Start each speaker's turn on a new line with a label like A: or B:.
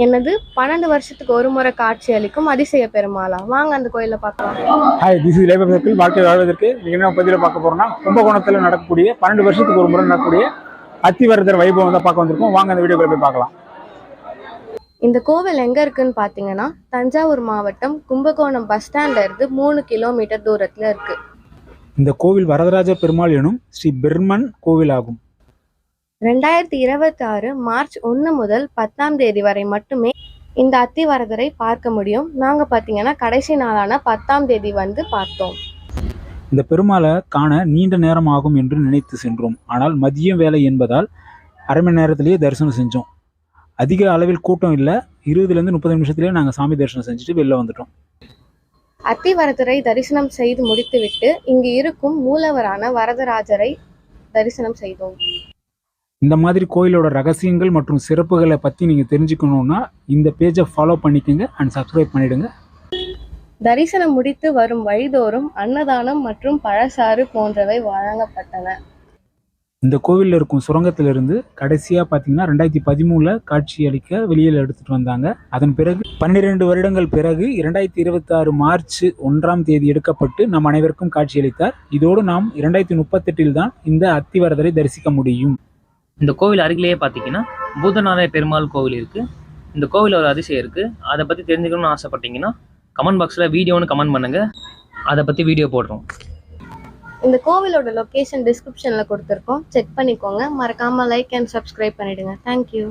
A: என்னது 12 வருஷத்துக்கு ஒரு முறை காட்சி அளிக்கும் அதிசய பெருமாளா? வாங்க அந்த கோயில பார்க்கலாம்.
B: Hi, this is labour circle. வாழ்க்கை வாழ்வதற்கு என்ன பதிவில் பார்க்க போறோம்னா, கும்பகோணத்தில் நடக்கக்கூடிய 12 வருஷத்துக்கு ஒரு முறை நடக்கக்கூடிய அத்திவரதர் வைபவம் தான் பார்க்க வந்திருக்கோம். வாங்க அந்த வீடியோக்குள்ள போய் பார்க்கலாம்.
A: இந்த கோவில் எங்க இருக்குன்னு பாத்தீங்கன்னா, தஞ்சாவூர் மாவட்டம் கும்பகோணம் பஸ் ஸ்டாண்ட்ல இருந்து 3 கிலோமீட்டர் தூரத்துல இருக்கு.
B: இந்த கோவில் வரதராஜ பெருமாள் எனும் ஸ்ரீ பிரம்மன் கோவில் ஆகும்.
A: 2026 மார்ச் 1 முதல் 10ஆம் தேதி வரை மட்டுமே இந்த அத்திவரதரை பார்க்க முடியும். நாங்க பாத்தீங்கன்னா கடைசி நாளான 10ஆம் தேதி வந்து பார்த்தோம்.
B: இந்த பெருமாளை காண நீண்ட நேரம் ஆகும் என்று நினைத்து சென்றோம். ஆனால் மதியம் வேலை என்பதால் அரை மணி நேரத்திலேயே தரிசனம் செஞ்சோம். அதிக அளவில் கூட்டம் இல்லை. 20லேருந்து 30 நிமிஷத்துலேயே நாங்கள் சாமி தரிசனம் செஞ்சுட்டு வெளில வந்துட்டோம்.
A: அத்திவரதரை தரிசனம் செய்து முடித்துவிட்டு இங்கு இருக்கும் மூலவரான வரதராஜரை தரிசனம் செய்தோம்.
B: இந்த மாதிரி கோயிலோட ரகசியங்கள் மற்றும் சிறப்புகளை பற்றி நீங்கள் தெரிஞ்சுக்கணுன்னா இந்த பேஜை ஃபாலோ பண்ணிக்கோங்க அண்ட் சப்ஸ்கிரைப் பண்ணிவிடுங்க.
A: தரிசனம் முடித்து வரும் வழிதோறும் அன்னதானம் மற்றும் பழச்சாறு போன்றவை வழங்கப்பட்டன.
B: இந்த கோவிலில் இருக்கும் சுரங்கத்திலிருந்து கடைசியாக பார்த்தீங்கன்னா 2013 காட்சி அளிக்க வெளியில் எடுத்துகிட்டு வந்தாங்க. அதன் பிறகு 12 வருடங்கள் பிறகு 2026 மார்ச் 1ஆம் தேதி எடுக்கப்பட்டு நம் அனைவருக்கும் காட்சியளித்தார். இதோடு நாம் 2038 தான் இந்த அத்திவரதரை தரிசிக்க முடியும்.
C: இந்த கோவில் அருகிலேயே பார்த்தீங்கன்னா பூதநாராய பெருமாள் கோவில் இருக்குது. இந்த கோவில் ஒரு அதிசயம் இருக்குது. அதை பற்றி தெரிஞ்சுக்கணும்னு ஆசைப்பட்டீங்கன்னா கமெண்ட் பாக்ஸில் வீடியோன்னு கமெண்ட் பண்ணுங்கள். அதை பற்றி வீடியோ போடுறோம்.
A: இந்த கோவிலோட லொகேஷன் டிஸ்கிரிப்ஷனில் கொடுத்துருக்கோம். செக் பண்ணிக்கோங்க. மறக்காமல் லைக் அண்ட் சப்ஸ்கிரைப் பண்ணிவிடுங்க. தேங்க்யூ.